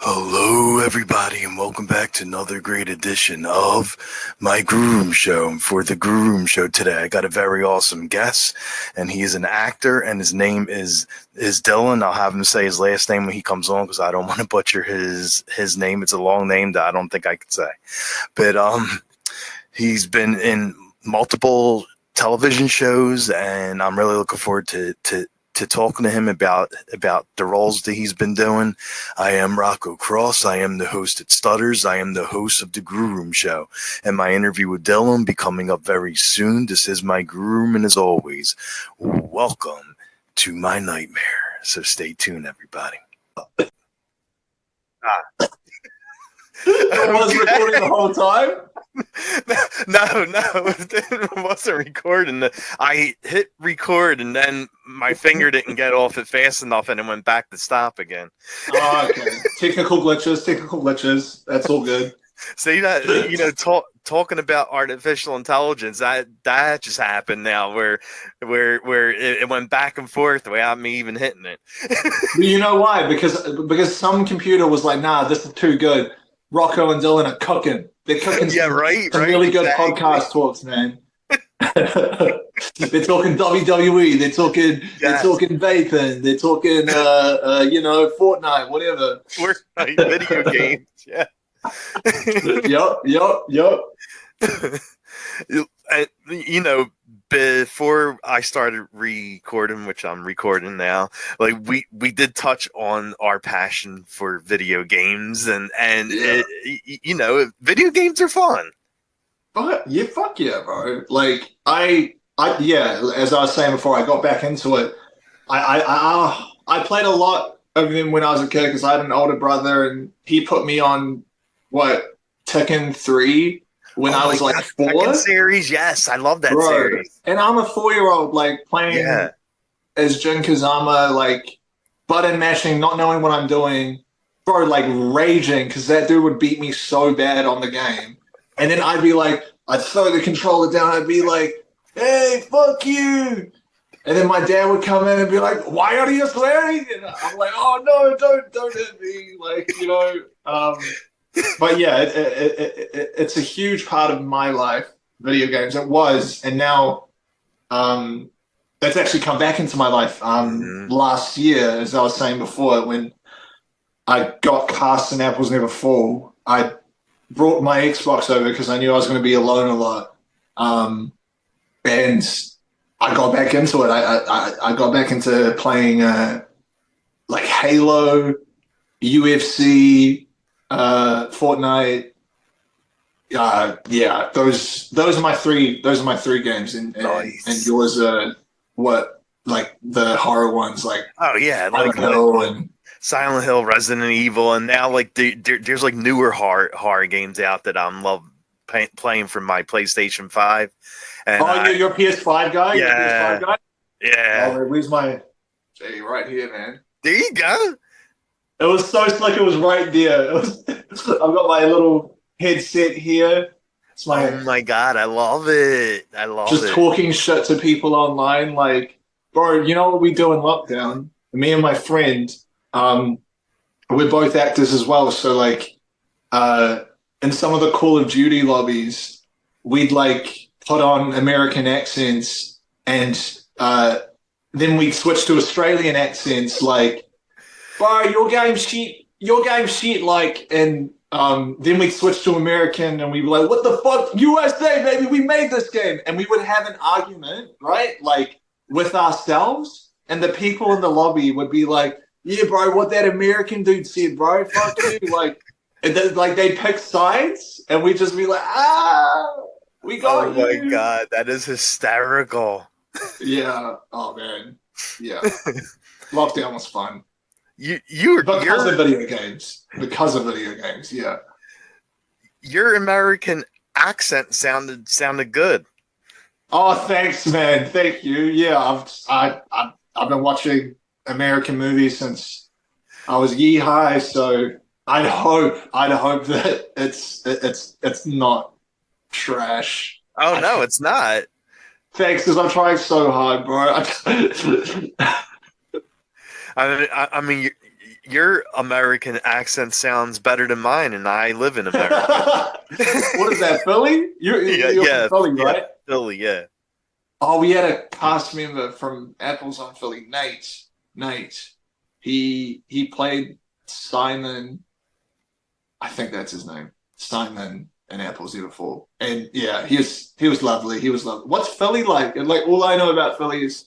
Hello, everybody, and welcome back to another great edition of my Grue Rume Show. And for the Grue Rume Show today, I got a very awesome guest, and he is an actor, and his name is Dylan. I'll have him say his last name when he comes on because I don't want to butcher his name. It's a long name that I don't think I could say. But he's been in multiple television shows, and I'm really looking forward to talking to him about the roles that he's been doing. I am Rocco Cross. I am the host at Stutters. I am the host of the Grue Rume Show. And my interview with Dylan will be coming up very soon. This is my Grue Rume, and as always, welcome to my nightmare. So stay tuned, everybody. I was recording the whole time. No, it wasn't recording. I hit record and then my finger didn't get off it fast enough and it went back to stop again. Oh, okay. Technical glitches. That's all good. See that, talking about artificial intelligence, that just happened now where it went back and forth without me even hitting it. You know why? Because some computer was like, nah, this is too good. Rocco and Dylan are cooking. They're cooking Yeah, right. really good podcast talks, man. They're talking WWE. They're talking vaping. They're talking Fortnite, whatever. Fortnite video games. Yeah. Yep. Before I started recording, which I'm recording now, like we did touch on our passion for video games, and video games are fun. But yeah, fuck yeah, bro. Like yeah, as I was saying before, I got back into it. I played a lot of them when I was a kid because I had an older brother, and he put me on Tekken 3 when I was like 4. Tekken series, yes, I love that series. And I'm a 4-year-old like playing as Jin Kazama, like button mashing, not knowing what I'm doing, bro, like raging because that dude would beat me so bad on the game. And then I'd throw the controller down. I'd be like, "Hey, fuck you!" And then my dad would come in and be like, "Why are you swearing?" And I'm like, "Oh no, don't hit me!" But yeah, it's a huge part of my life. Video games. It was, and now, that's actually come back into my life. Last year, as I was saying before, when I got cast and Apples Never Fall, I brought my Xbox over because I knew I was going to be alone a lot, and I got back into it. I got back into playing like Halo, UFC, Fortnite. Yeah, those are my three. Those are my three games, and Nice. and yours are what, like the horror ones, like Silent Hill and Silent Hill, Resident Evil, and now like there's like newer horror games out that I'm love playing from my PlayStation 5. And you're a PS5 guy. Yeah, you're a PS5 guy? Yeah. Oh, where's my J right here, man? There you go. It was so slick. It was right there. I've got my little headset here. It's my Oh my god, I love it. just talking shit to people online. Like, bro, you know what we do in lockdown? Me and my friend, we're both actors as well. So like, in some of the Call of Duty lobbies, we'd like put on American accents, and then we'd switch to Australian accents. Like, bro, your game's shit. Like, and then we'd switch to American, and we'd be like, what the fuck, USA, baby, we made this game. And we would have an argument, right? Like, with ourselves, and the people in the lobby would be like, yeah, bro, what that American dude said, bro, fuck you. Like, and then, like, they'd pick sides, and we'd just be like, we got you. Oh my god, that is hysterical. Yeah. Oh, man. Yeah. Lockdown was fun. Because of video games. Yeah. Your American accent sounded good. Oh, thanks, man. Thank you. Yeah, I've been watching American movies since I was yee-high, so I'd hope that it's not trash. Oh no, it's not. Thanks, because I'm trying so hard, bro. I mean, your American accent sounds better than mine, and I live in America. What is that, Philly? You're from Philly, right? Philly, yeah. Oh, we had a cast member from Apples on Philly, Nate. Nate. He played Simon. I think that's his name. Simon and Apples before. And yeah, he was lovely. He was lovely. What's Philly like? Like all I know about Philly is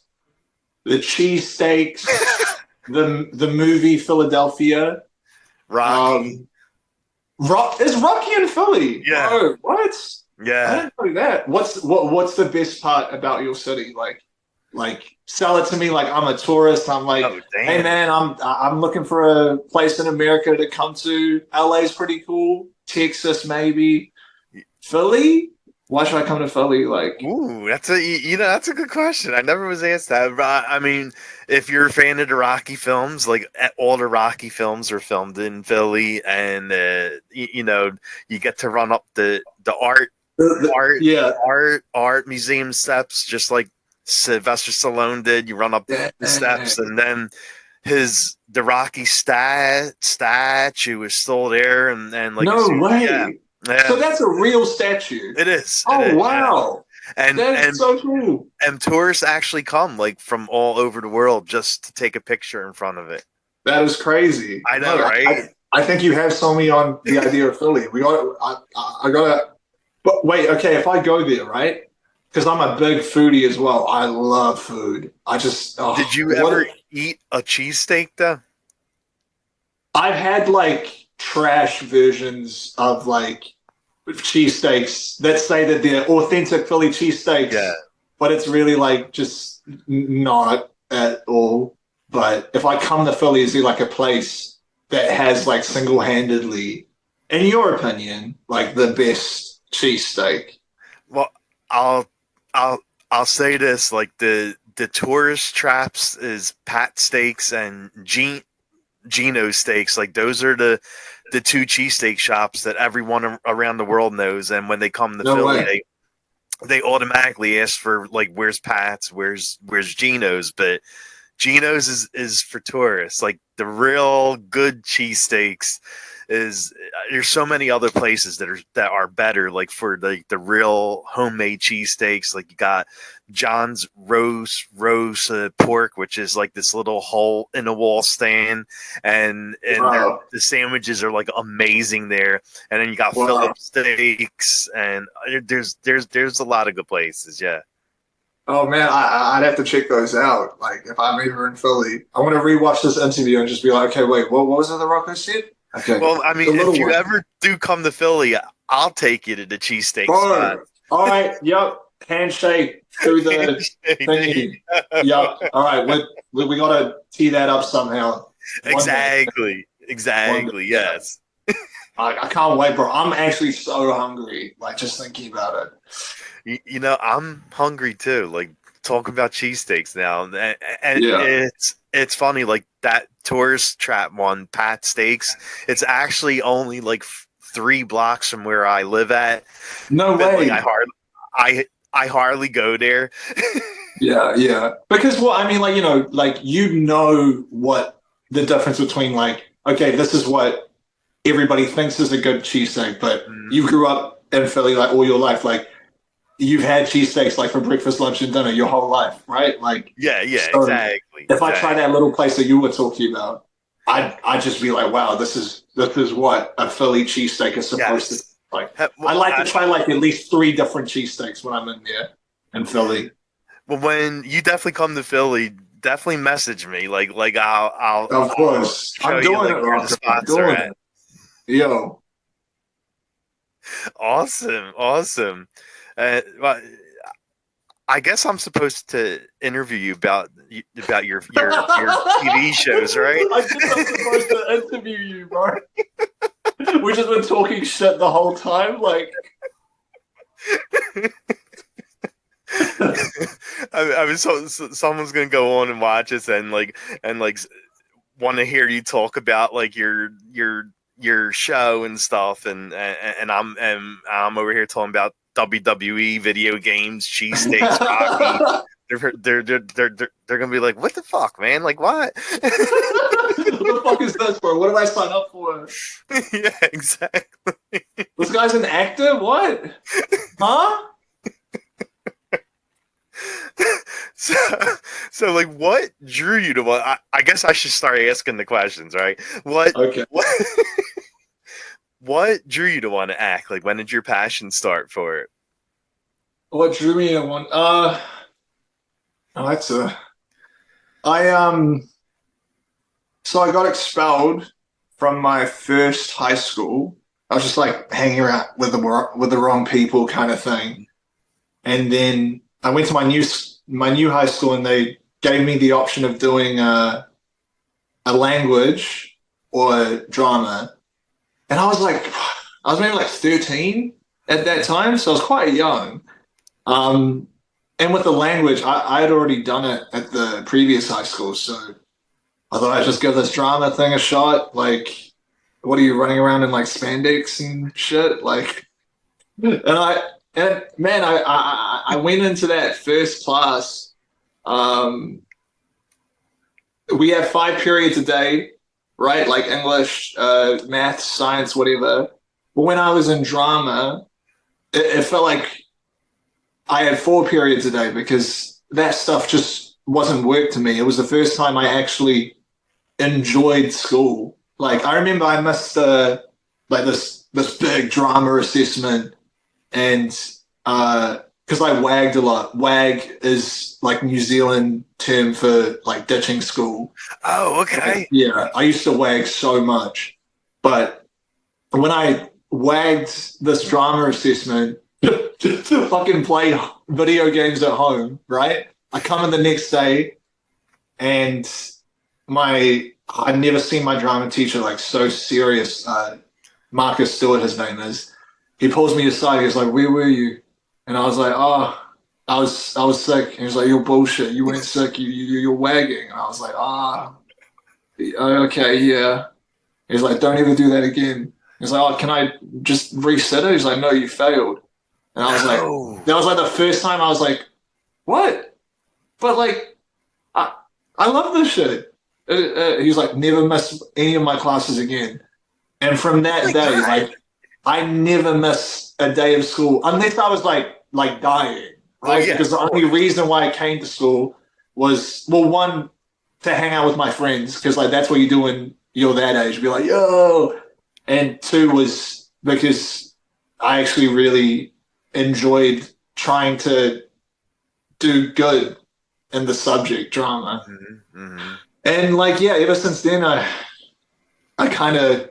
the cheesesteaks, the movie Philadelphia. Rocky. Is Rocky in Philly? Yeah. Oh, what? Yeah. I didn't know that. What's the best part about your city? Like sell it to me like I'm a tourist. I'm like, Oh, damn. hey man, I'm looking for a place in America to come to. LA's pretty cool. Texas maybe. Philly? Why should I come to Philly? Like, ooh, that's a good question. I never was asked that. But, I mean, if you're a fan of the Rocky films, like all the Rocky films are filmed in Philly, and you get to run up the art museum steps, just like Sylvester Stallone did. You run up the steps, and then the Rocky statue is still there, and like no way. yeah. So that's a real statue. It is. Oh, wow. Yeah. That's so cool. And tourists actually come like from all over the world just to take a picture in front of it. That is crazy. I know, right? I think you have sold me on the idea of Philly. I gotta. But wait, okay. If I go there, right? Because I'm a big foodie as well. I love food. Did you ever eat a cheesesteak though? I've had like trash versions of like cheesesteaks that say that they're authentic Philly cheesesteaks, but it's really like just not at all. But if I come to Philly, is there like a place that has like single-handedly, in your opinion, like the best cheesesteak? Well, I'll say this: like the tourist traps is Pat Steaks and Gino Steaks. Like those are the two cheesesteak shops that everyone around the world knows, and when they come to Philly, they automatically ask for like, where's Pat's, where's Gino's, but Gino's is for tourists. Like the real good cheesesteaks there's so many other places that are better, like for the real homemade cheesesteaks. Like you got John's roast pork, which is like this little hole in a wall stand, and Wow. the sandwiches are like amazing there. And then you got Phillips Steaks, and there's a lot of good places. Yeah. Oh man, I'd have to check those out. Like if I'm ever in Philly, I want to rewatch this interview and just be like, okay, wait, what was it the Rocco said? Okay. Well, I mean, if you ever do come to Philly, I'll take you to the cheesesteak spot. All right. Yep. Handshake through the thingy. Yep. All right. We got to tee that up somehow. Exactly. Yes. I can't wait, bro. I'm actually so hungry. Like just thinking about it. I'm hungry too. Like talking about cheesesteaks now, and it's funny. Like that tourist trap one, Pat Steaks. It's actually only like 3 blocks from where I live at. No way. Like, I hardly go there. Yeah. Because I mean, like what the difference between like, okay, this is what everybody thinks is a good cheesesteak, but you grew up in Philly like all your life, like you've had cheesesteaks like for breakfast, lunch, and dinner your whole life, right? Like yeah, so exactly. If I try that little place that you were talking about, I'd just be like, wow, this is what a Philly cheesesteak is supposed to like. I like to try like at least 3 different cheesesteaks when I'm in there in Philly. Well, when you definitely come to Philly, definitely message me. Like I'll of course I'm doing it. Where the spots are at. Yo, awesome. Well, I guess I'm supposed to interview you about your TV shows, right? I guess I'm supposed to interview you, bro. We've just been talking shit the whole time, like. I mean, so someone's gonna go on and watch us and want to hear you talk about like your show and stuff, and I'm over here talking about WWE, video games, cheesesteaks, Rocky. They're gonna be like, what the fuck, man? Like what? the fuck is this, bro? What did I sign up for? Yeah, exactly. This guy's an actor? What? Huh? So, so like, what drew you to what? I guess I should start asking the questions, right? Okay. What, what drew you to want to act? Like, when did your passion start for it? What drew me to one? Oh, that's a. I So I got expelled from my first high school. I was just like hanging around with the wrong people, kind of thing. And then I went to my new high school, and they gave me the option of doing a language or drama. And I was like, I was maybe like 13 at that time, so I was quite young. Um, and with the language, I had already done it at the previous high school, so I thought I'd just give this drama thing a shot. Like, what are you running around in like spandex and shit? Like, and man, I went into that first class. Um, we have 5 periods a day, right? Like English, math, science, whatever. But when I was in drama, it felt like I had 4 periods a day because that stuff just wasn't work to me. It was the first time I actually enjoyed school. Like I remember I missed like this big drama assessment, and because I wagged a lot. Wag is like New Zealand term for like ditching school. Oh, okay. Yeah, I used to wag so much, but when I wagged this drama assessment to fucking play video games at home, right? I come in the next day, and I'd never seen my drama teacher like so serious. Marcus Stewart, his name is. He pulls me aside. He's like, "Where were you?" And I was like, "Oh, I was sick." And he's like, "You're bullshit. You weren't sick. You're wagging." And I was like, "Ah, okay, yeah." He's like, "Don't ever do that again." He's like, "Oh, can I just reset it?" He's like, "No, you failed." And I was like, that was like the first time I was like, "What?" But like, I love this shit. He's like, "Never miss any of my classes again." And from that day, like, I never miss a day of school unless I was like dying, right? Yeah, because the only reason why I came to school was, well, one, to hang out with my friends, because like that's what you do when you're that age. Be like, yo. And two was because I actually really enjoyed trying to do good in the subject drama. And like, yeah, ever since then, I kind of,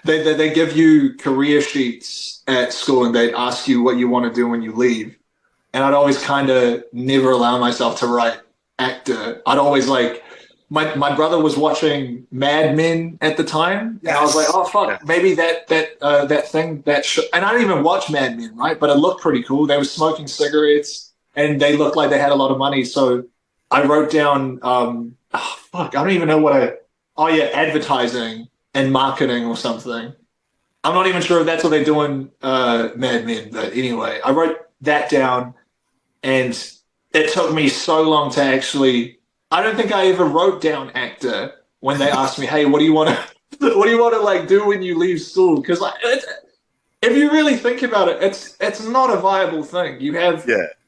they give you career sheets at school, and they'd ask you what you want to do when you leave. And I'd always kind of never allow myself to write actor. I'd always like, my brother was watching Mad Men at the time, and I was like, oh fuck, maybe that thing and I didn't even watch Mad Men, right? But it looked pretty cool. They were smoking cigarettes, and they looked like they had a lot of money. So I wrote down, I don't even know advertising and marketing or something. I'm not even sure if that's what they do in Mad Men, but anyway, I wrote that down, and it took me so long to actually. I don't think I ever wrote down actor when they asked me, "Hey, what do you want to like do when you leave school?" Because like, if you really think about it, it's not a viable thing. You have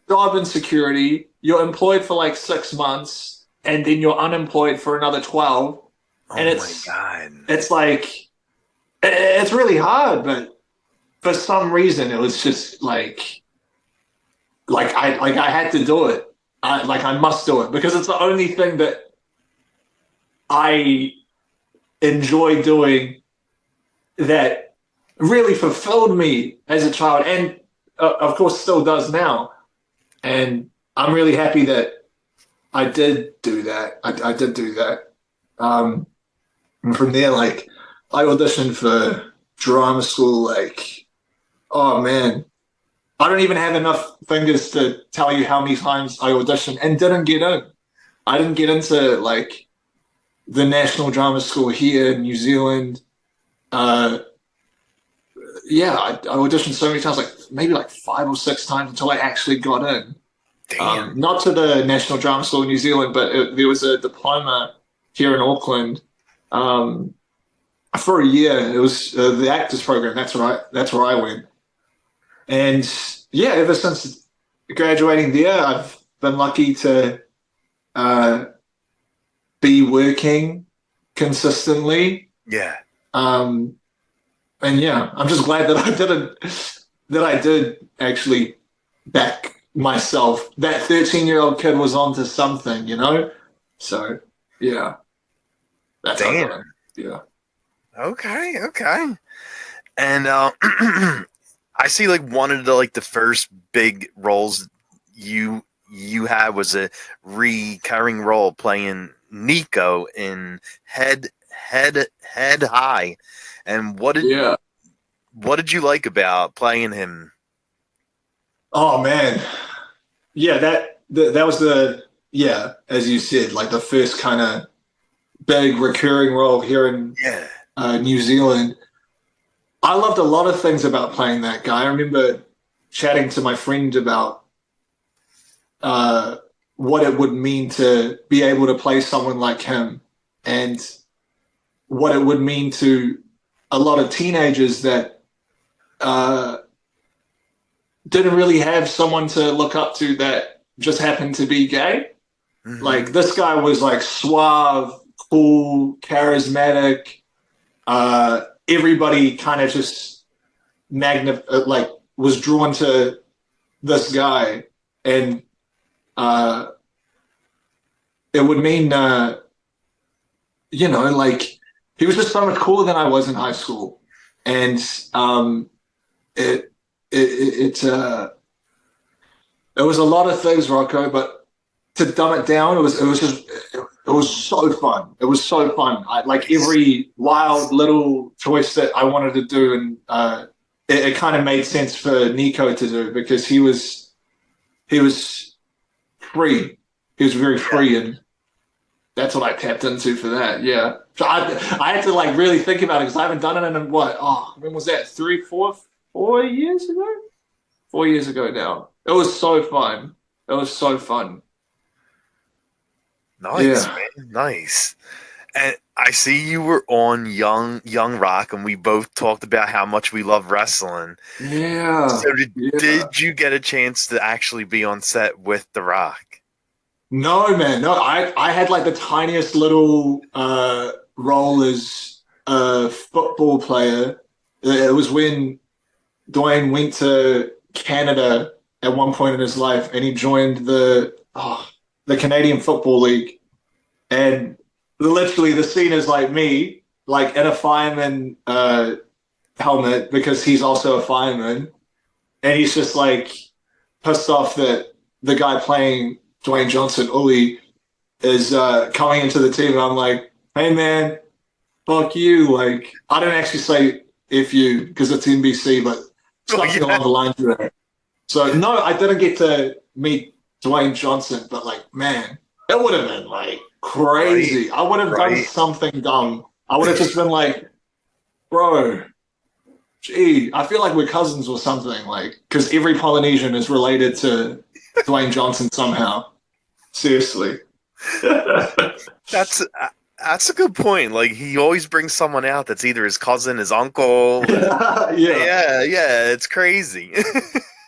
job insecurity. You're employed for like 6 months, and then you're unemployed for another 12. And it's like, it's really hard, but for some reason it was just like I had to do it. I must do it because it's the only thing that I enjoy doing that really fulfilled me as a child, and of course still does now. And I'm really happy that I did do that. I did do that. And from there, like, I auditioned for drama school, like, oh man, I don't even have enough fingers to tell you how many times I auditioned and didn't get in. I didn't get into like the National Drama School here in New Zealand. I auditioned so many times, like maybe like 5 or 6 times until I actually got in. Not to the National Drama School in New Zealand, but there was a diploma here in Auckland for a year. It was the actors program. That's where I went. And yeah, ever since graduating there, I've been lucky to uh, be working consistently. Yeah. Um, and yeah, I'm just glad that I did actually back myself. That 13-year-old kid was onto something, you know? So yeah, that's how I got Damn. it. Yeah. Okay. Okay. And I see like one of the first big roles you had was a recurring role playing Nico in Head High. And Yeah. what did you like about playing him? Oh man. Yeah, that was yeah, as you said, like the first kind of big recurring role here in Yeah. New Zealand. I loved a lot of things about playing that guy. I remember chatting to my friend about uh, what it would mean to be able to play someone like him, and what it would mean to a lot of teenagers that uh, didn't really have someone to look up to that just happened to be gay. Hmm. Like this guy was like suave, cool, charismatic. Everybody kind of just like was drawn to this guy, and uh, it would mean like he was just so much cooler than I was in high school, and um, it it was a lot of things, Rocco, but to dumb it down, it was so fun. It was so fun. Like Nice. every wild little choice that I wanted to do, and it kind of made sense for Nico to do because he was free. He was very Yeah. free, and that's what I tapped into for that. Yeah, so I had to like really think about it because I haven't done it in what? Oh, when was that? 4 years ago? 4 years ago now. It was so fun. It was so fun. Nice, Yeah. man. Nice. And I see you were on Young Rock, and we both talked about how much we love wrestling. Yeah. So Yeah. did you get a chance to actually be on set with The Rock? No, man. No, I had like the tiniest little role as a football player. It was when Dwayne went to Canada at one point in his life, and he joined the Canadian Football League. And literally, the scene is like me, like in a fireman helmet because he's also a fireman, and he's just like pissed off that the guy playing Dwayne Johnson, Uli, is coming into the team, and I'm like, hey man, fuck you. Like, I don't actually say if you because it's NBC, but Oh something yeah, along the lines of that. So no, I didn't get to meet Dwayne Johnson, but like, man, it would have been like right, crazy. I would have done right. something dumb. I would have just been like, bro, gee, I feel like we're cousins or something. Like, because every Polynesian is related to Dwayne Johnson somehow. Seriously. That's that's a good point. Like he always brings someone out that's either his cousin, his uncle. Yeah. Yeah, yeah, it's crazy.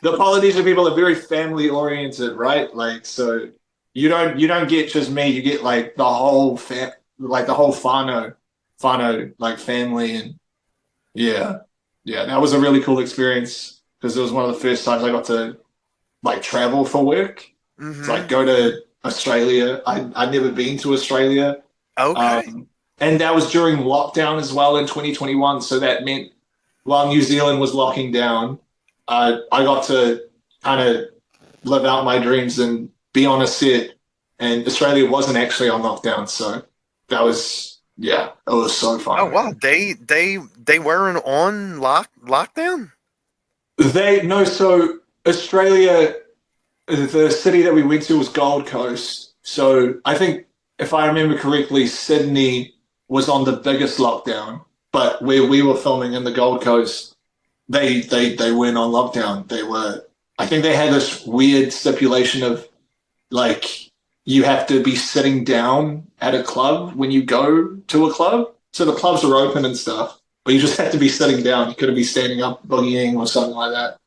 The Polynesian people are very family oriented, right? Like, so you don't get just me. You get like the whole like the whole whānau like family, and yeah, yeah. That was a really cool experience because it was one of the first times I got to like travel for work. To like Hmm. go to Australia. I'd never been to Australia, Okay. um, and that was during lockdown as well in 2021. So that meant while New Zealand was locking down, I got to kind of live out my dreams and be on a set. And Australia wasn't actually on lockdown, so that was yeah, it was so Oh fun, wow, man. they weren't on lockdown. They no, so Australia, the city that we went to was Gold Coast. So I think if I remember correctly, Sydney was on the biggest lockdown, but where we were filming in the Gold Coast, they weren't on lockdown. They were. I think they had this weird stipulation of like you have to be sitting down at a club when you go to a club. So the clubs are open and stuff, but you just had to be sitting down. You couldn't be standing up boogieing or something like that.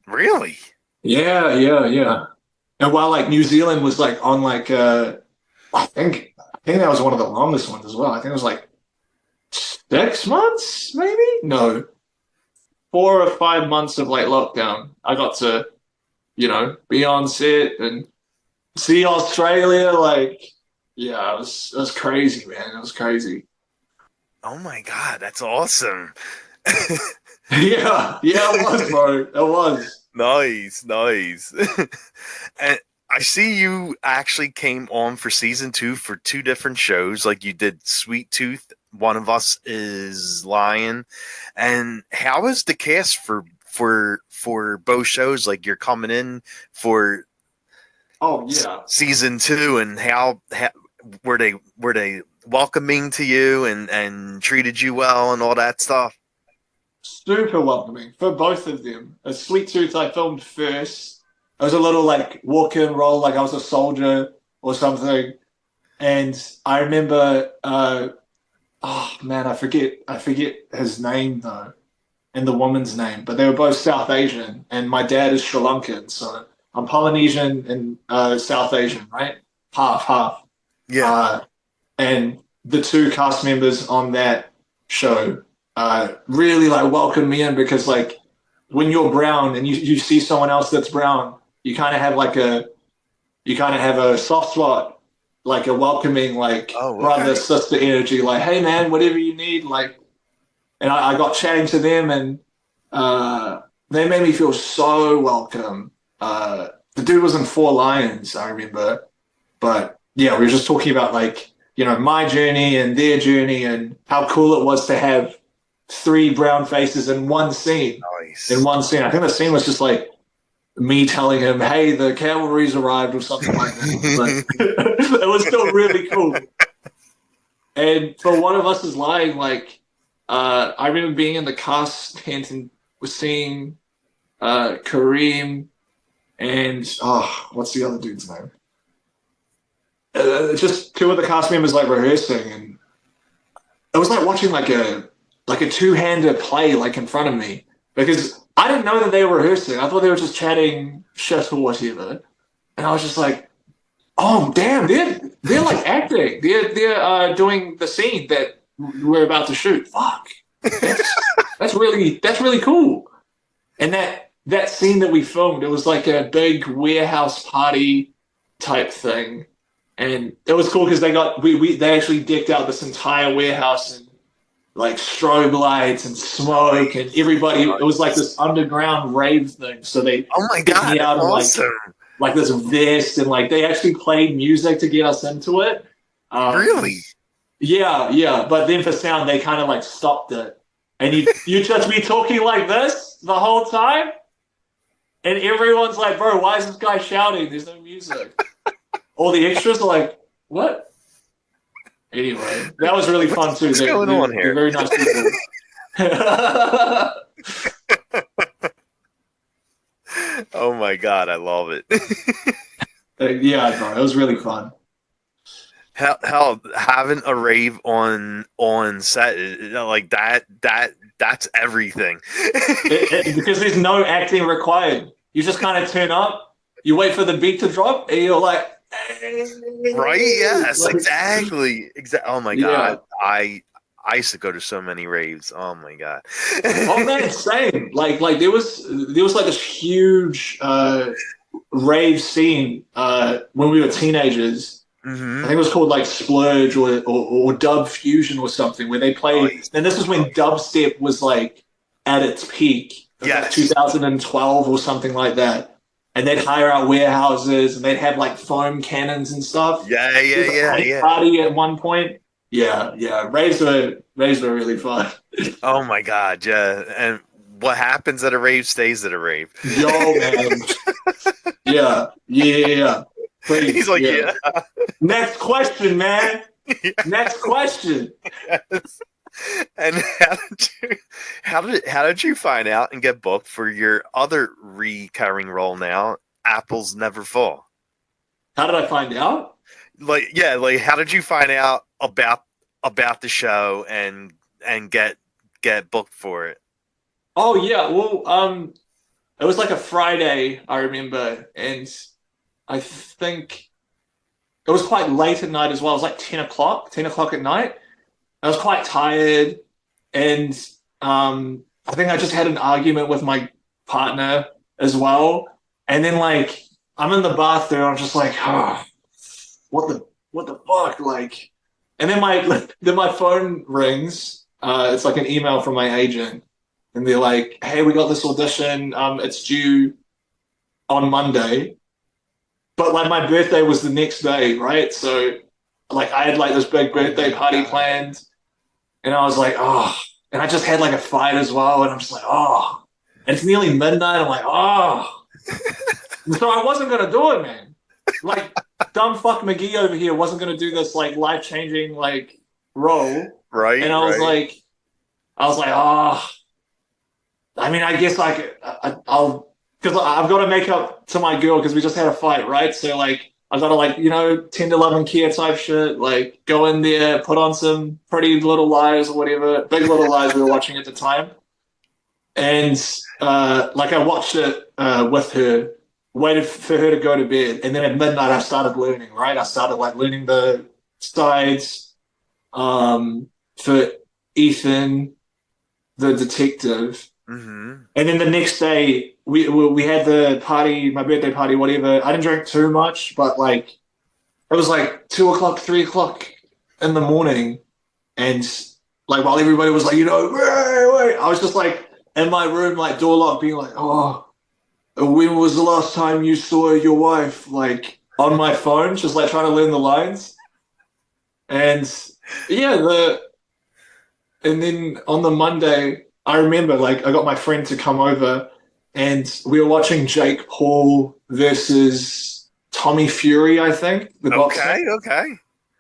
Really? Yeah, yeah, yeah. And while like New Zealand was like on like I think that was one of the longest ones as well. I think it was like 6 months, maybe? No, 4 or 5 months of like lockdown. I got to, be on set and see Australia. Like, yeah, it was crazy, man. It was crazy. Oh my God, that's awesome. Yeah, yeah, it was, bro. It was. Nice, nice. And I see you actually came on for season 2 for 2 different shows. Like you did Sweet Tooth, One of Us is Lion. And how is the cast for both shows? Like you're coming in for Oh yeah, season 2, and how were they welcoming to you and treated you well and all that stuff? super welcoming for both of them. A Sweet Tooth I filmed first. I was a little like walk-in role, like I was a soldier or something. And I remember, oh man, I forget his name though, and the woman's name, but they were both South Asian, and my dad is Sri Lankan, so I'm Polynesian and South Asian, right? Half, half. Yeah. Uh, and the two cast members on that show really like welcomed me in because like when you're brown and you see someone else that's brown, you kind of have like a soft spot, like a welcoming, like Oh, brother okay. sister energy, like hey man, whatever you need, like. And I got chatting to them, and they made me feel so welcome. The dude was in Four Lions, I remember, but yeah, we were just talking about like my journey and their journey and how cool it was to have three brown faces in one scene. In Nice. one scene, I think the scene was just like me telling him, "Hey, the cavalry's arrived" or something like that. But it was still really cool. And for One of Us is Lying, like I remember being in the cast tent and was seeing Kareem and what's the other dude's name? Just two of the cast members like rehearsing, and it was like watching like a two-hander play like in front of me because I didn't know that they were rehearsing. I thought they were just chatting shit or whatever, and I was just like, oh damn, they're like acting. They're doing the scene that we're about to shoot. Fuck, that's that's really cool. And that scene that we filmed, it was like a big warehouse party type thing, and it was cool because they actually decked out this entire warehouse and like strobe lights and smoke and everybody. It was like this underground rave thing. So they Oh my took God, me that's out in awesome. like this vest and like they actually played music to get us into it. Really? Yeah, yeah. But then for sound, they kind of like stopped it, and you just be talking like this the whole time, and everyone's like, "Bro, why is this guy shouting? There's no music." All the extras are like, "What?" Anyway, that was really fun too. What's going on They're here? very nice people. Oh my God, I love it. Yeah, bro, it was really fun. Hell, having a rave on set, like that's everything. Because there's no acting required. You just kind of turn up, you wait for the beat to drop, and you're like, Right? Yes, like exactly. Oh my yeah. God, I used to go to so many raves. Oh my God. Oh man, same. Like there was like this huge rave scene when we were teenagers. I Hmm. think it was called like Splurge or Dub Fusion or something, where they played. Nice. And this is when dubstep was like at its peak. It was like Yes. 2012 or something like that. And they'd hire out warehouses and they'd have like foam cannons and stuff. Yeah, There yeah, was a yeah, paint yeah. party at one point. Yeah, yeah. Raves were really fun. Oh my God, yeah. And what happens at a rave stays at a rave. Yo, man. Yeah, yeah. He's Please, like, yeah. yeah. Next question, man. Next question. Yes. And how did you find out and get booked for your other recurring role now, Apples Never Fall? How did I find out? like how did you find out about the show and get booked for it? Oh yeah, well, it was like a Friday, I remember, and I think it was quite late at night as well. It was like 10 o'clock at night. I was quite tired, and I think I just had an argument with my partner as well. And then like I'm in the bathroom, I'm just like, oh, what the fuck, like. And then my phone rings. It's like an email from my agent, and they're like, "Hey, we got this audition. It's due on Monday." But like my birthday was the next day, right? So like I had like this big birthday party planned, and I was like, oh, and I just had like a fight as well, and I'm just like, oh, and it's nearly midnight. I'm like, oh, so I wasn't gonna do it, man. Like dumb fuck McGee over here wasn't gonna do this like life changing like role, Right, and I was like, oh, I mean, I guess like I'll because I've got to make up to my girl because we just had a fight, right? So like I got to like 10 to 11 care type shit, like go in there, put on some Pretty Little Lies or whatever, Big Little Lies we were watching at the time, and like I watched it with her, waited for her to go to bed, and then at midnight I started learning, right? I started like learning the sides for Ethan, the detective. Mm-hmm. And then the next day, we had the party, my birthday party, whatever. I didn't drink too much, but like it was like 2 o'clock, 3 o'clock in the morning, and like while everybody was like, wait, I was just like in my room, like door locked, being like, oh, when was the last time you saw your wife? Like on my phone, just like trying to learn the lines, and yeah, and then on the Monday. I remember, like, I got my friend to come over, and we were watching Jake Paul versus Tommy Fury, I think, the boxer. Okay.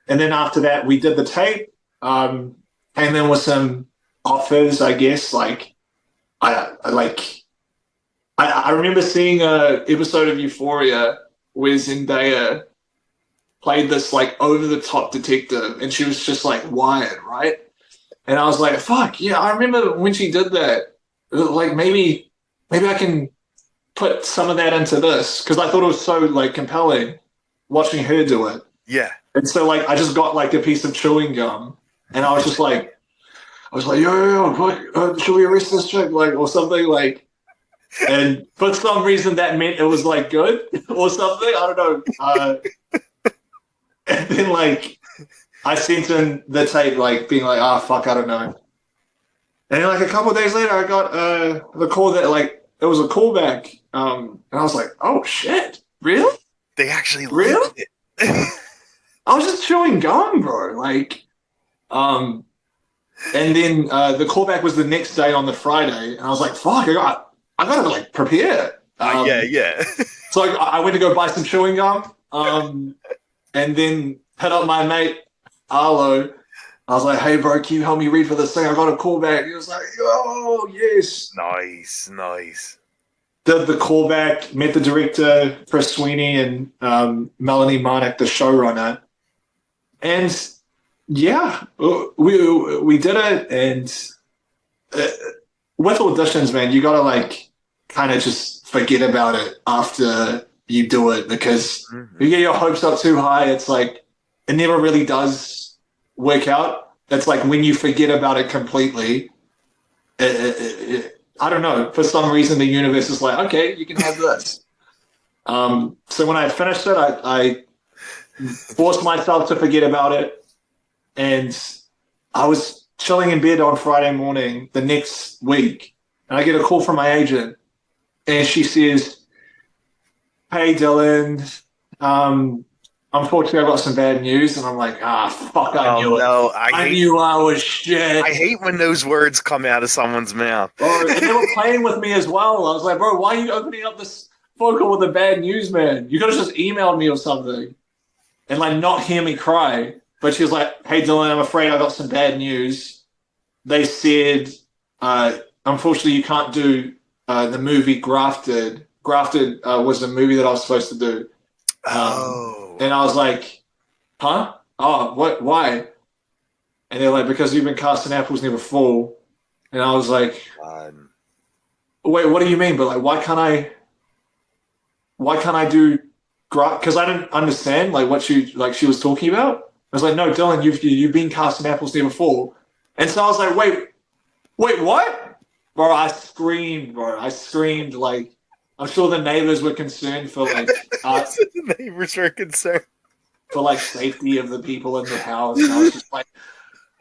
And then after that, we did the tape, and then with some offers, I guess. Like, I remember seeing a episode of Euphoria where Zendaya played this like over the top detective, and she was just like wired, right? And I was like, fuck, yeah, I remember when she did that. Like, maybe I can put some of that into this because I thought it was so, like, compelling watching her do it. Yeah. And so, like, I just got, like, a piece of chewing gum and I was just like, yo, should we arrest this chick? Like, or something, like, and for some reason that meant it was, like, good or something. I don't know. And then, like, I sent in the tape, like, being like, fuck, I don't know. And then, like, a couple of days later, I got the call that, like, it was a callback. And I was like, oh, shit. Really? They actually Really? liked it. I was just chewing gum, bro. Like, and then the callback was the next day on the Friday. And I was like, fuck, I got to, like, prepare. Yeah. So I went to go buy some chewing gum and then hit up my mate, Arlo. I was like, hey, bro, can you help me read for this thing? I got a callback. He was like, oh, yes. Nice. Did the callback, met the director, Chris Sweeney, and Melanie Marnick, the showrunner. And, yeah, we did it. And with auditions, man, you got to, like, kind of just forget about it after you do it because you get your hopes up too high. It's like, it never really does work out. It's like when you forget about it completely, I don't know. For some reason, the universe is like, okay, you can have this. So when I finished it, I forced myself to forget about it. And I was chilling in bed on Friday morning the next week. And I get a call from my agent. And she says, hey, Dylan, unfortunately, I got some bad news, and I'm like, fuck, I knew it. I knew I was shit. I hate when those words come out of someone's mouth. Bro, and they were playing with me as well. I was like, bro, why are you opening up this phone call with a bad news, man? You could have just emailed me or something and, like, not hear me cry. But she was like, hey, Dylan, I'm afraid I got some bad news. They said, unfortunately, you can't do the movie Grafted. Grafted was the movie that I was supposed to do. And I was like, huh? Oh, what? Why? And they're like, because you've been casting apples never fall. And I was like, wait, what do you mean? But like, why can't I do because I didn't understand like what she was talking about. I was like, no, Dylan, you've been casting apples never fall. And so I was like, wait, what? Bro, I screamed, bro. I screamed like I'm sure the neighbors were concerned for like The neighbors were concerned. for like safety of the people in the house. And I was just like,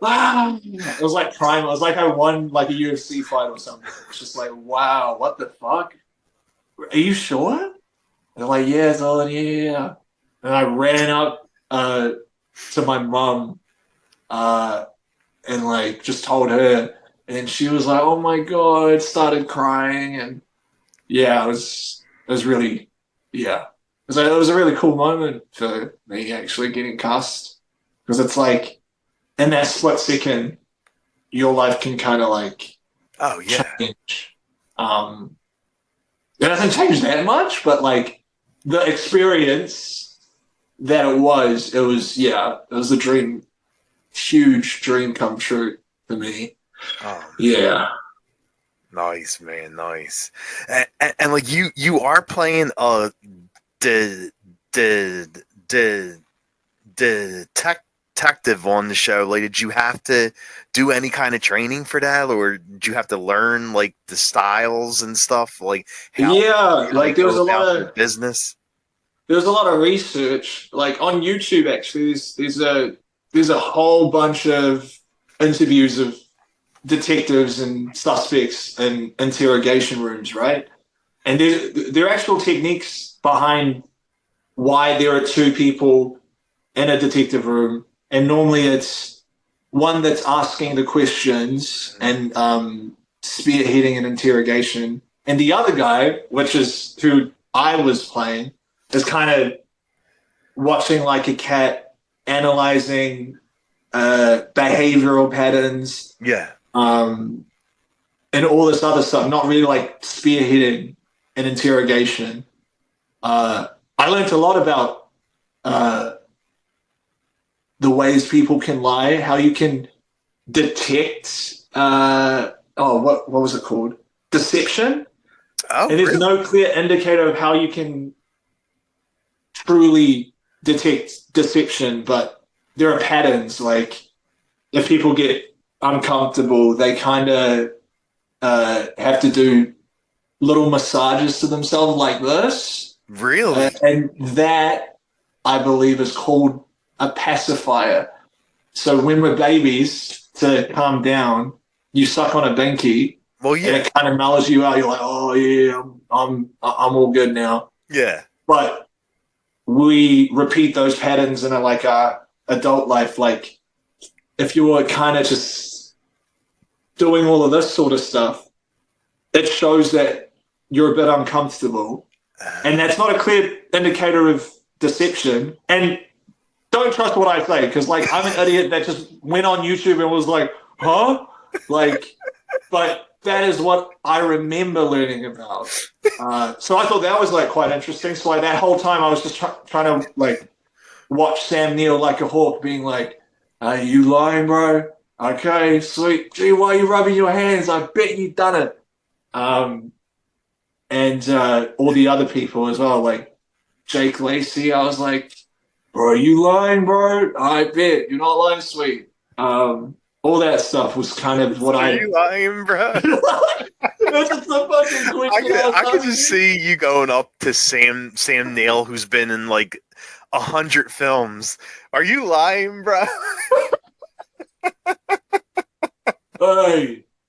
wow. It was like prime. It was like I won like a UFC fight or something. It was just like, wow, what the fuck? Are you sure? And they're like, yeah, Dylan, yeah. And I ran up to my mom and like just told her. And she was like, oh my God, started crying. And yeah, it was really, yeah. It was a really cool moment for me actually getting cast. Because it's like, in that split second, your life can kind of like Oh yeah. change. It doesn't change that much, but like the experience that it was a dream, huge dream come true for me. Oh, Yeah. nice, man, nice. And like you are playing the the detective on the show. Like, did you have to do any kind of training for that, or did you have to learn like the styles and stuff, like Yeah, how to like go about their business? there was a lot of research. Like on YouTube actually there's a whole bunch of interviews of detectives and suspects in interrogation rooms, right? And there are actual techniques behind why there are two people in a detective room, and normally it's one that's asking the questions and spearheading an interrogation, and the other guy, which is who I was playing, is kind of watching like a cat, analyzing behavioral patterns, Yeah. and all this other stuff. Not really like spearheading an interrogation. I learned a lot about uh, the ways people can lie, how you can detect. What was it called? Deception. Oh, And there's really? no clear indicator of how you can truly detect deception, but there are patterns. Like if people get uncomfortable, they kind of have to do little massages to themselves like this. Really? And that, I believe, is called a pacifier. So when we're babies, to calm down, you suck on a binky, Well, and yeah, it kind of mellows you out. You're like, oh yeah, I'm all good now. yeah, But we repeat those patterns in like our adult life. Like if you were kind of just doing all of this sort of stuff, it shows that you're a bit uncomfortable, and that's not a clear indicator of deception. And don't trust what I say because, like, I'm an idiot that just went on YouTube and was like, "Huh?" Like, but that is what I remember learning about. So I thought that was like quite interesting. So like that whole time I was just trying to like watch Sam Neill like a hawk, being like, "Are you lying, bro? Okay, sweet. Gee, why are you rubbing your hands? I bet you done it." Um, and all the other people as well, like Jake Lacey. I was like, bro, are you lying, bro? I bet you're not lying, sweet. All that stuff was kind of what are I. you lying, bro? That's just the fucking question I was I could just asking. see you going up to Sam Neill, who's been in like 100 films. Are you lying, bro?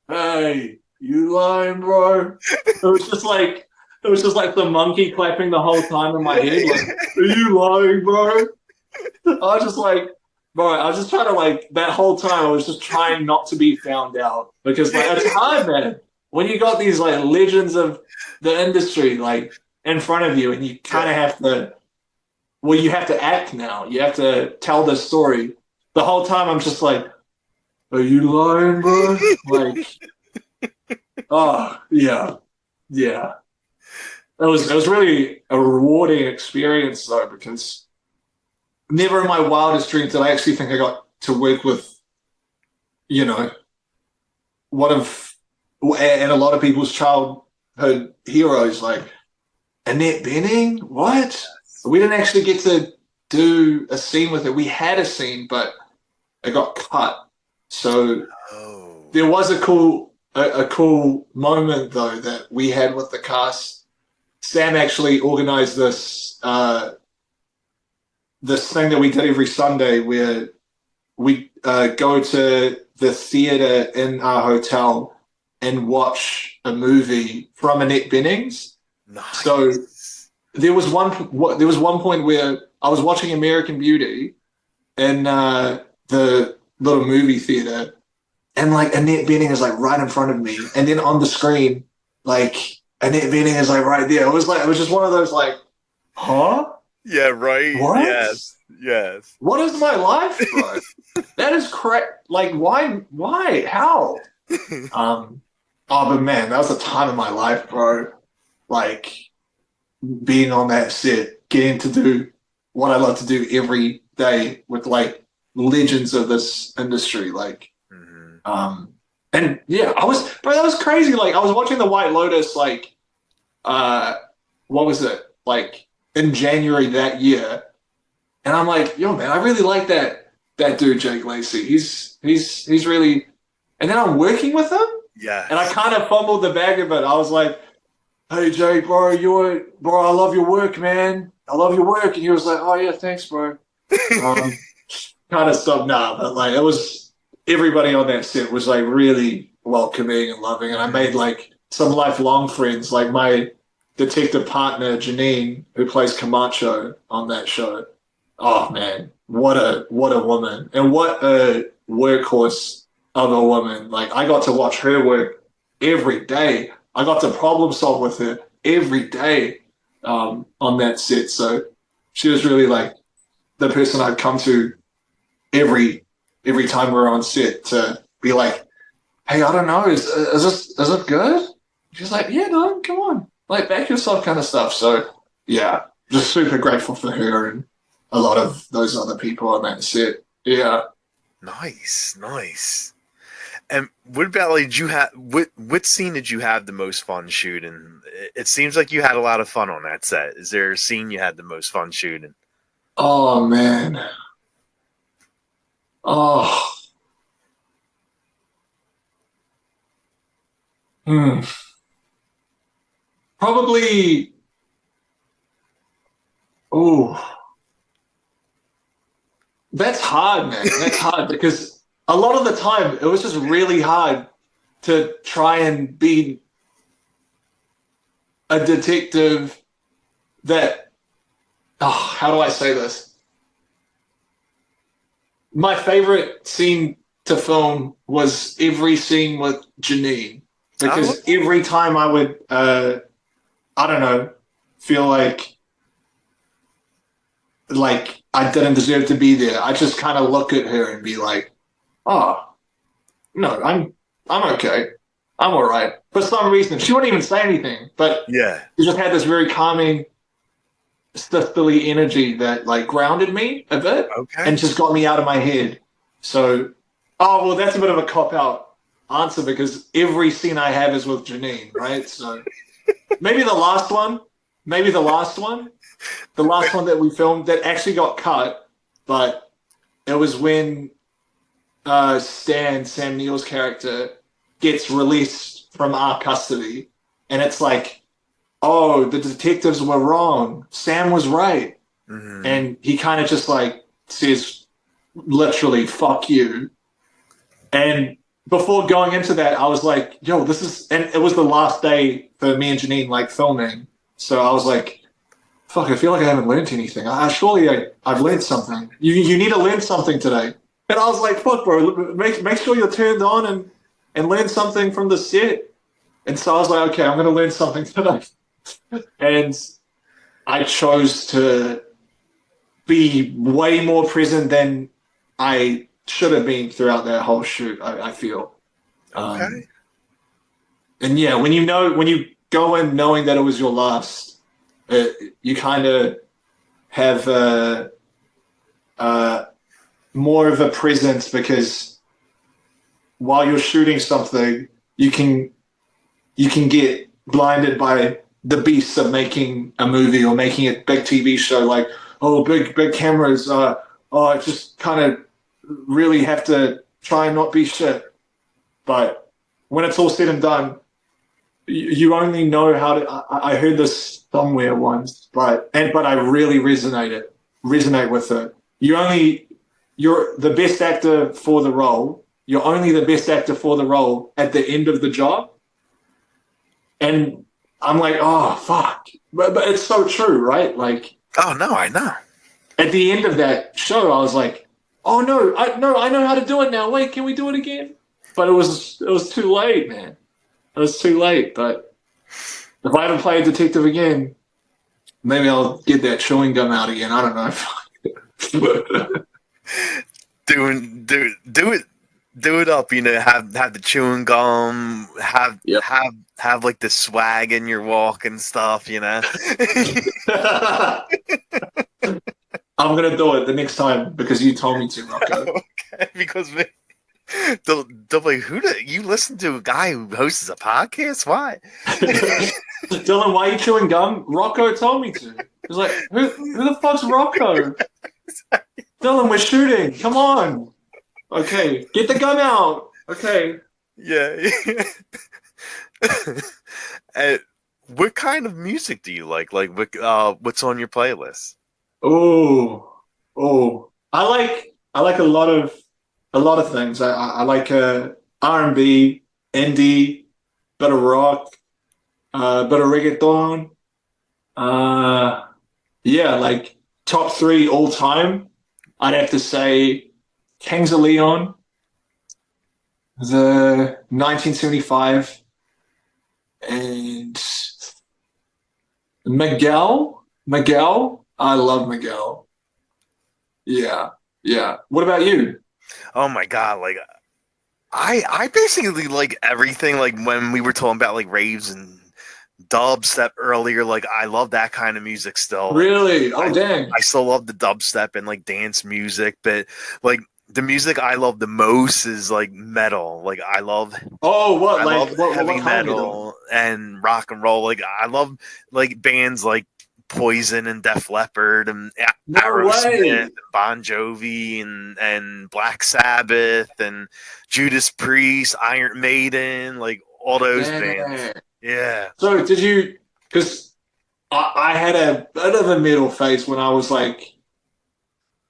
Hey, you lying, bro? It was just like the monkey clapping the whole time in my head, like, are you lying, bro? I was just like, bro, I was just trying to like that whole time I was just trying not to be found out because like it's hard, man. When you got these like legends of the industry like in front of you and you kind of Yeah. have to well, you have to act now. You have to tell this story. The whole time I'm just like, are you lying, bro? Like, oh yeah, yeah. It was really a rewarding experience though because never in my wildest dreams did I actually think I got to work with, you know, one of, and a lot of people's childhood heroes, like Annette Bening. What? We didn't actually get to do a scene with it. We had a scene, but it got cut. So Oh. there was a cool moment though that we had with the cast. Sam actually organized this thing that we did every Sunday where we go to the theater in our hotel and watch a movie from Annette Bening's. Nice. So there was one point where I was watching American Beauty in the little movie theater, and like Annette Bening is like right in front of me, and then on the screen, like Annette Bening is like right there. It was just one of those like, huh? Yeah, right. What? Yes. What is my life, bro? That is correct. Like, why? How? Oh, but man, that was a time of my life, bro. Like, being on that set, getting to do what I love to do every day with like legends of this industry. Like, and yeah, bro, that was crazy. Like, I was watching The White Lotus, like, what was it? Like, in January that year. And I'm like, yo, man, I really like that dude, Jake Lacey. He's really, and then I'm working with him. Yeah. And I kind of fumbled the bag a bit. I was like, hey, Jake, bro, I love your work, man. I love your work. And he was like, oh, yeah, thanks, bro. Kind of stuff. Nah, but like, it was, everybody on that set was like really welcoming and loving. And I made like some lifelong friends, like my detective partner, Janine, who plays Camacho on that show. Oh, man, what a woman. And what a workhorse of a woman. Like, I got to watch her work every day. I got to problem solve with her every day on that set. So she was really like the person I'd come to every time we were on set to be like, hey, I don't know, is it good? She's like, yeah, no, come on, like back yourself kind of stuff. So yeah, just super grateful for her and a lot of those other people on that set. Yeah. Nice. And what about like, did you have what scene did you have the most fun shooting? It seems like you had a lot of fun on that set. Is there a scene you had the most fun shooting? Oh man. Oh. Probably. Oh. That's hard, man. That's hard because a lot of the time it was just really hard to try and be a detective that, how do I say this? My favorite scene to film was every scene with Janine, because every time I would, I don't know, feel like I didn't deserve to be there, I just kind of look at her and be like, oh, no, I'm okay. I'm all right. For some reason, she wouldn't even say anything, but Yeah. she just had this very calming, sisterly energy that like grounded me a bit and just got me out of my head. So, well, that's a bit of a cop-out answer because every scene I have is with Janine, right? So maybe the last one that we filmed that actually got cut, but it was when Sam Neill's character, gets released from our custody, and it's like, oh, the detectives were wrong. Sam was right. Mm-hmm. And he kind of just like says, literally, fuck you. And before going into that, I was like, yo, and it was the last day for me and Janine like filming. So I was like, fuck, I feel like I haven't learned anything. Surely I've learned something. You need to learn something today. And I was like, fuck, bro, make sure you're turned on and learn something from the set. And so I was like, okay, I'm going to learn something today. And I chose to be way more present than I should have been throughout that whole shoot, I feel. Okay. And yeah, when you go in knowing that it was your last, you kind of have uh, more of a presence because while you're shooting something, you can you can get blinded by the beasts of making a movie or making a big TV show. Like, oh, big cameras. Oh, I just kind of really have to try and not be shit. But when it's all said and done, you only know how to. I heard this somewhere once, but I really resonate with it. You're the best actor for the role. You're only the best actor for the role at the end of the job. And I'm like, oh fuck, but it's so true, right? Like, Oh no, I know. at the end of that show, I was like, oh no, I know how to do it now. Wait, can we do it again? But it was too late, man. It was too late. But if I ever play a detective again, maybe I'll get that chewing gum out again. I don't know. Do it up. Have the chewing gum. Yep. Have like the swag in your walk and stuff. I'm gonna do it the next time because you told me to, Rocco. Okay, because they'll be like, you listen to a guy who hosts a podcast? Why? Dylan, why are you chewing gum? Rocco told me to. He's like, who the fuck's Rocco? Dylan, we're shooting. Come on. Okay, get the gun out. Okay. Yeah. What kind of music do you like? Like, what's on your playlist? Oh. I like a lot of things. I like R&B, indie, bit of rock, bit of reggaeton. Uh, yeah, like top three all time. I'd have to say Kings of Leon, the 1975, and Miguel. Miguel, I love Miguel. Yeah, yeah. What about you? Oh my god! Like, I basically like everything. Like when we were talking about like raves and dubstep earlier, like I love that kind of music still. Like Really? Oh, I dang. I still love the dubstep and like dance music, but like the music I love the most is like metal. Like Oh, what? I Like, love what heavy kind of metal? metal and rock and roll. Like I love like bands like Poison and Def Leppard and No Aerosmith and way. Bon Jovi and Black Sabbath and Judas Priest, Iron Maiden, like all those bands. Dang. Yeah. So did you? Because I had a bit of a metal phase when I was like,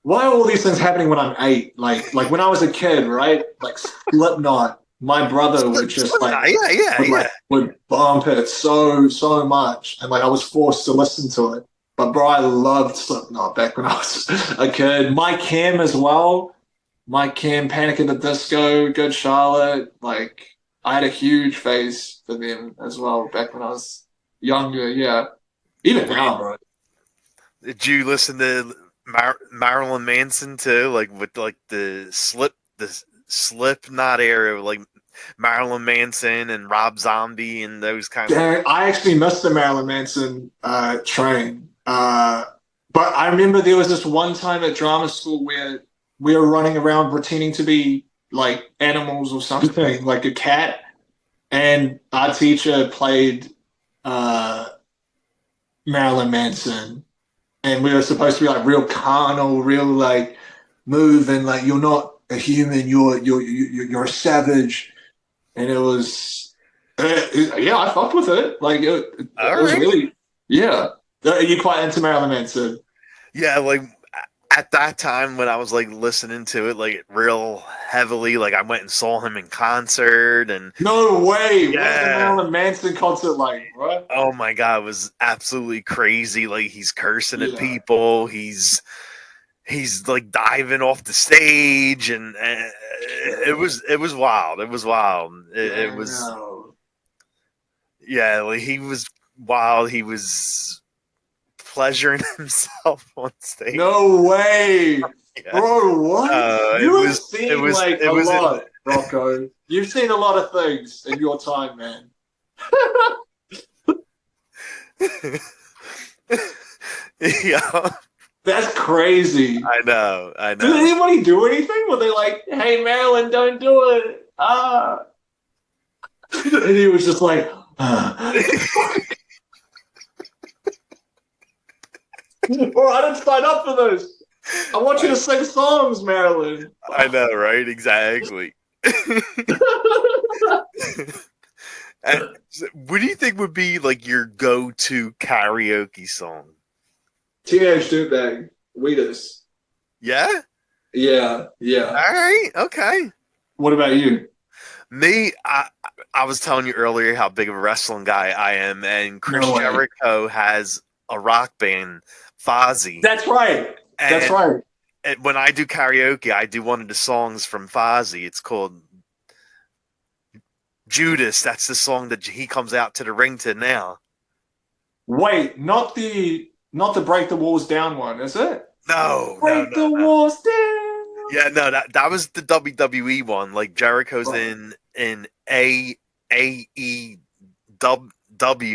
why are all these things happening when I'm 8? Like when I was a kid, right? Like Slipknot, my brother would just like Yeah. would bump it so much, and like I was forced to listen to it. But bro, I loved Slipknot back when I was a kid. Mike Cam as well. Mike Cam, Panic at the Disco, Good Charlotte. Like I had a huge phase for them as well back when I was younger. Yeah, even now, bro. Did you listen to Marilyn Manson too? Like with like the Slipknot era, like Marilyn Manson and Rob Zombie and those kind of. Dang, I actually missed the Marilyn Manson train. But I remember there was this one time at drama school where we were running around pretending to be like animals or something, like a cat, and our teacher played uh, Marilyn Manson, and we were supposed to be like real carnal, real like move, and like you're not a human, you're a savage, and it was yeah, I fucked with it. Like it All was right. really yeah. Are you quite into Marilyn Manson? Yeah, like at that time when I was like listening to it like real heavily, like I went and saw him in concert and No way. What was the yeah. Marilyn Manson concert like, bro? Oh my god, it was absolutely crazy. Like he's cursing at Yeah. people. He's like diving off the stage and it was wild. It was wild. It was Damn. yeah, like he was wild. He was pleasuring himself on stage. No way. Yeah. Bro, what? It You have was it seen was like it a was lot, Rocco. You've seen a lot of things in your time, man. yeah. That's crazy. I know. Did anybody do anything? Were they like, "Hey, Marilyn, don't do it"? And he was just like, "Or I didn't sign up for this. I want you to sing songs, Marilyn." I know, right? Exactly. And what do you think would be like your go-to karaoke song? Teenage Dirtbag, Weedus. Yeah? Yeah. All right. Okay. What about you? Me, I was telling you earlier how big of a wrestling guy I am, and Chris No way. Jericho has a rock band, Fozzy. That's right. That's And right. when I do karaoke, I do one of the songs from Fozzy. It's called Judas. That's the song that he comes out to the ring to now. Wait, not the Break the Walls Down one, is it? No. Break the walls down. Yeah, no, that was the WWE one. Like Jericho's Right. in AEW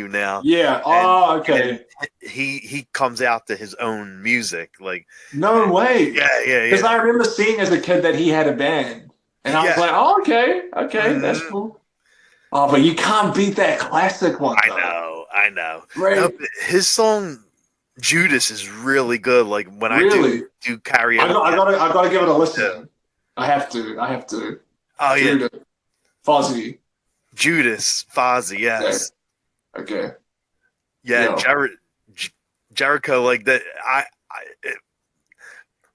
now. Yeah. Oh, okay. And he comes out to his own music. Like, No way. yeah. Because I remember seeing as a kid that he had a band, and I was like, "Oh, okay, that's cool." Oh, but you can't beat that classic one, though. I know. Right? No, his song Judas is really good. Like when I Really? do karaoke, I gotta give it a listen. I have to. Oh yeah, Judas, Fozzy. Judas, Fozzy, yes. Okay. Yeah, Jericho, like that.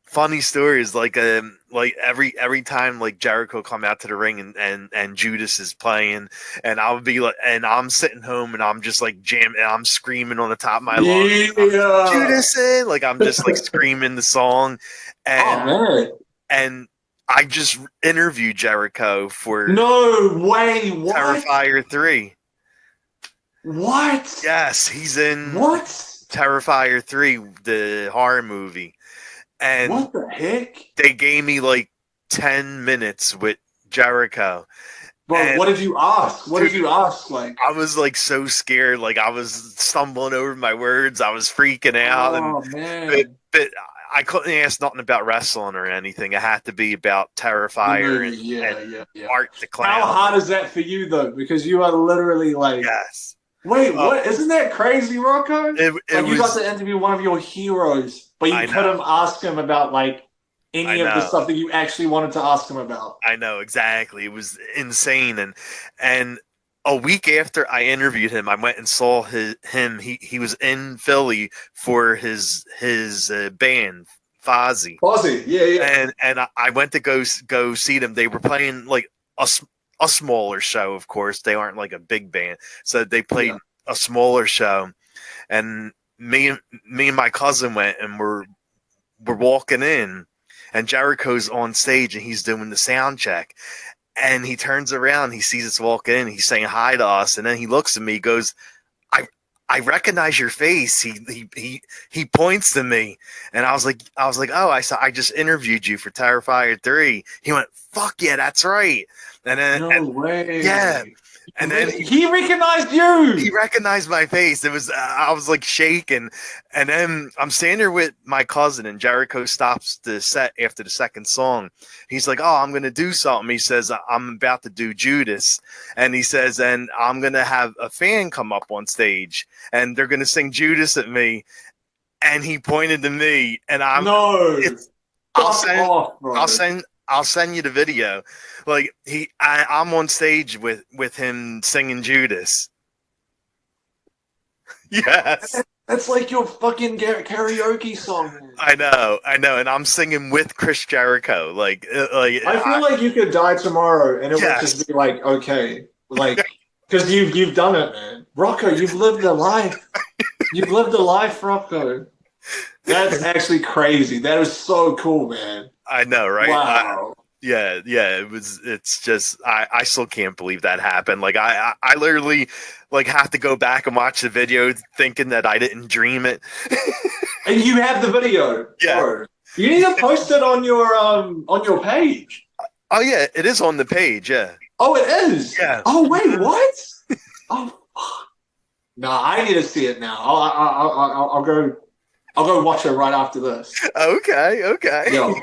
Funny stories, like every time like Jericho come out to the ring and Judas is playing, and I would be like, and I'm sitting home and I'm just like jamming, and I'm screaming on the top of my lungs, Judas in, like I'm just like screaming the song, and man. And I just interviewed Jericho for No way, what? Terrifier 3. What? Yes, he's in what? Terrifier 3, the horror movie. And what the heck? They gave me like 10 minutes with Jericho. Bro, what did you ask? What did you ask? Like, I was like so scared, like I was stumbling over my words, I was freaking out. Oh, man. But I couldn't ask nothing about wrestling or anything. It had to be about Terrifier and Art the Clown. How hard is that for you though? Because you are literally like, yes. Wait, what? Isn't that crazy, Rocco? You got to interview one of your heroes, but you couldn't ask him about like any of the stuff that you actually wanted to ask him about. I know, exactly. It was insane. And a week after I interviewed him, I went and saw him. He was in Philly for his band, Fozzy. Fozzy, yeah. And I went to go see them. They were playing like a smaller show, of course. They aren't like a big band, so they played a smaller show. And me and my cousin went, and we're walking in, and Jericho's on stage, and he's doing the sound check. And he turns around, he sees us walking in, he's saying hi to us, and then he looks at me, he goes, I recognize your face. He points to me, and I was like, oh, I just interviewed you for Terrifier 3. He went, fuck yeah, that's right. And then no way. Yeah. And then he recognized you. He recognized my face. It was I was like shaking. And then I'm standing there with my cousin, and Jericho stops the set after the second song. He's like, "Oh, I'm gonna do something." He says, "I'm about to do Judas," and he says, "And I'm gonna have a fan come up on stage, and they're gonna sing Judas at me." And he pointed to me, and I'm I'll send you the video. Like I'm on stage with him singing Judas. Yes. That's like your fucking karaoke song. Man. I know, and I'm singing with Chris Jericho. Like I feel like you could die tomorrow, and it would just be like, okay, like because you've done it, man. Rocco, you've lived a life. You've lived a life, Rocco. That's actually crazy. That is so cool, man. I know, right? Wow. Yeah. It's just I still can't believe that happened. Like I literally like have to go back and watch the video thinking that I didn't dream it. And you have the video. Yeah. Bro. You need to post it on your page. Oh yeah, it is on the page, yeah. Oh, it is? Yeah. Oh wait, what? Oh no, I need to see it now. I'll go I'll go watch it right after this. Okay. Yo.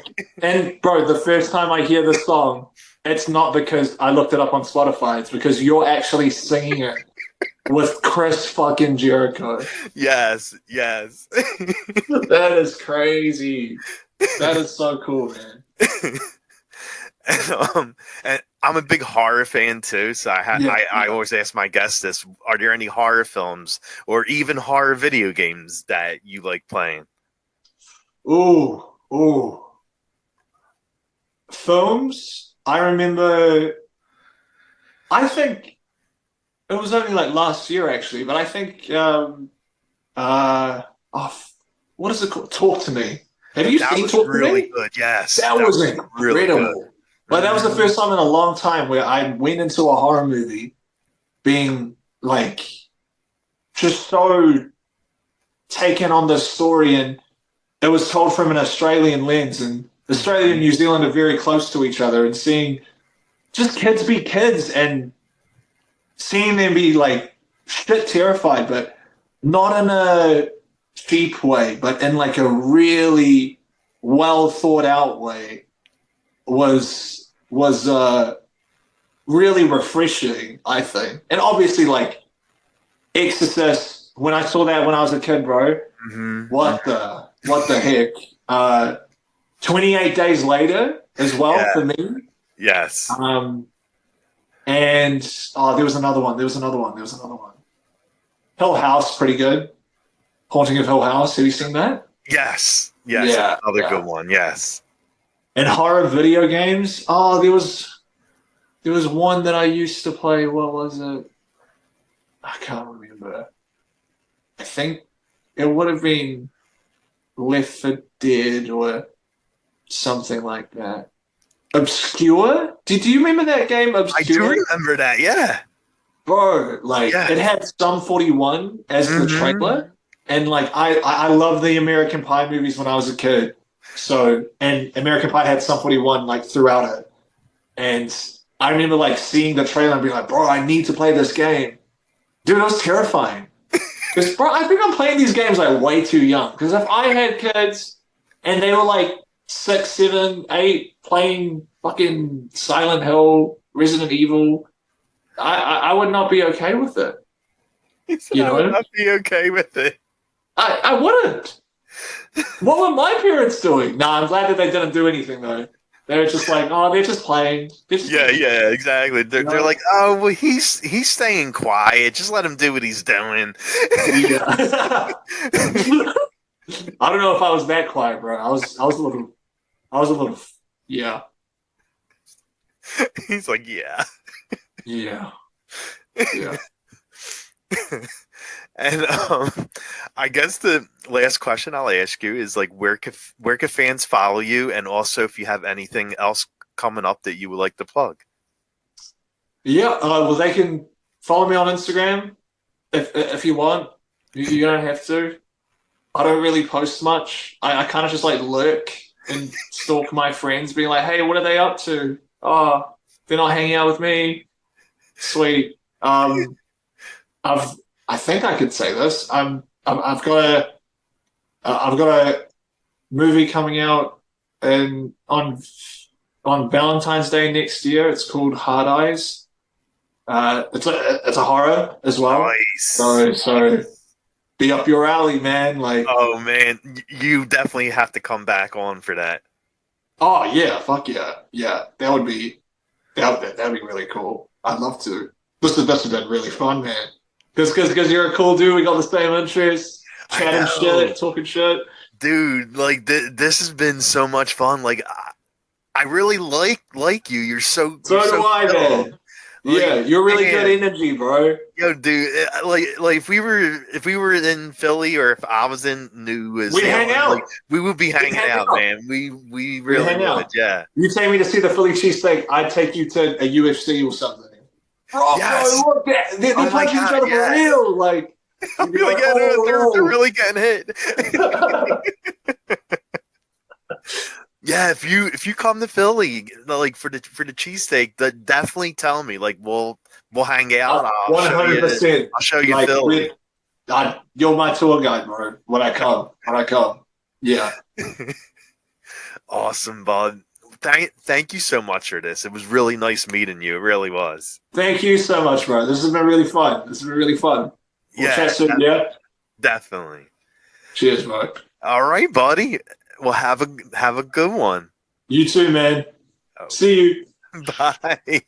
And bro, the first time I hear this song, it's not because I looked it up on Spotify. It's because you're actually singing it with Chris fucking Jericho. Yes. That is crazy. That is so cool, man. And I'm a big horror fan too, so I Yeah. always ask my guests this: are there any horror films or even horror video games that you like playing? Ooh. Films. I remember. I think it was only like last year, actually, but I think. Uh. Oh, what is it called? Talk to Me. Have you That seen was Talk to really Me? good. Yes, That that was was really good. incredible. But that was the first time in a long time where I went into a horror movie being like just so taken on the story, and it was told from an Australian lens, and Australia and New Zealand are very close to each other, and seeing just kids be kids and seeing them be like shit terrified, but not in a cheap way, but in like a really well thought out way was really refreshing, I think. And obviously, like Exorcist, when I saw that when I was a kid, bro, what the heck? 28 days later as well for me. Yes. And there was another one. Hill House, pretty good. Haunting of Hill House. Have you seen that? Yes. Yeah, Another good one. Yes. And horror video games. There was one that I used to play. What was it? I can't remember. I think it would have been Left 4 Dead or something like that. Obscure? Did you remember that game, Obscure? I do remember that, yeah. Bro, like it had Sum 41 as the trailer. And like I love the American Pie movies when I was a kid. So and American Pie had Sum 41 like throughout it. And I remember like seeing the trailer and being like, bro, I need to play this game. Dude, it was terrifying. Because bro, I think I'm playing these games like way too young. Because if I had kids and they were like 6, 7, 8 playing fucking Silent Hill, Resident Evil, I would not be okay with it. I would not be okay with it. I wouldn't. What were my parents doing? Nah, I'm glad that they didn't do anything though. They were just like, oh, they're just playing. Yeah, exactly. They're like, oh, well, he's staying quiet. Just let him do what he's doing. Yeah. I don't know if I was that quiet, bro. I was a little, yeah. He's like, yeah. And I guess the last question I'll ask you is like, where can fans follow you, and also if you have anything else coming up that you would like to plug? Yeah, well, they can follow me on Instagram if you want. You don't have to. I don't really post much. I kind of just like lurk and stalk my friends, being like, "Hey, what are they up to? Oh, they're not hanging out with me. Sweet." I think I could say this. I've got a movie coming out on Valentine's Day next year. It's called Hard Eyes. It's a horror as well. Nice. So be up your alley, man. Like, oh man, you definitely have to come back on for that. Oh yeah, fuck yeah. That'd be really cool. I'd love to. This has been really fun, man. Because you're a cool dude. We got the same interests. Chatting shit, talking shit. Dude, like this has been so much fun. Like I really like you. You're so. So do I, man. Like, yeah, you're really good energy, bro. Yo, dude, like if we were in Philly, or if I was in New Zealand, hang out. Like, we would be hanging out, man. We really would. Out. Yeah. You take me to see the Philly cheesesteak, I'd take you to a UFC or something. Bro, yes. Bro, look, they punch each other for real. Like, I'm really they're really getting hit. Yeah, if you come to Philly, like for the cheesesteak, definitely tell me. Like we'll hang out. 100%. I'll show you Philly. You're my tour guide, bro. When I come. Yeah. Awesome, bud. Thank you so much for this. It was really nice meeting you. It really was. Thank you so much, bro. This has been really fun. We'll chat soon, yeah? Definitely. Cheers, bro. All right, buddy. Well, have a good one. You too, man. Oh. See you. Bye.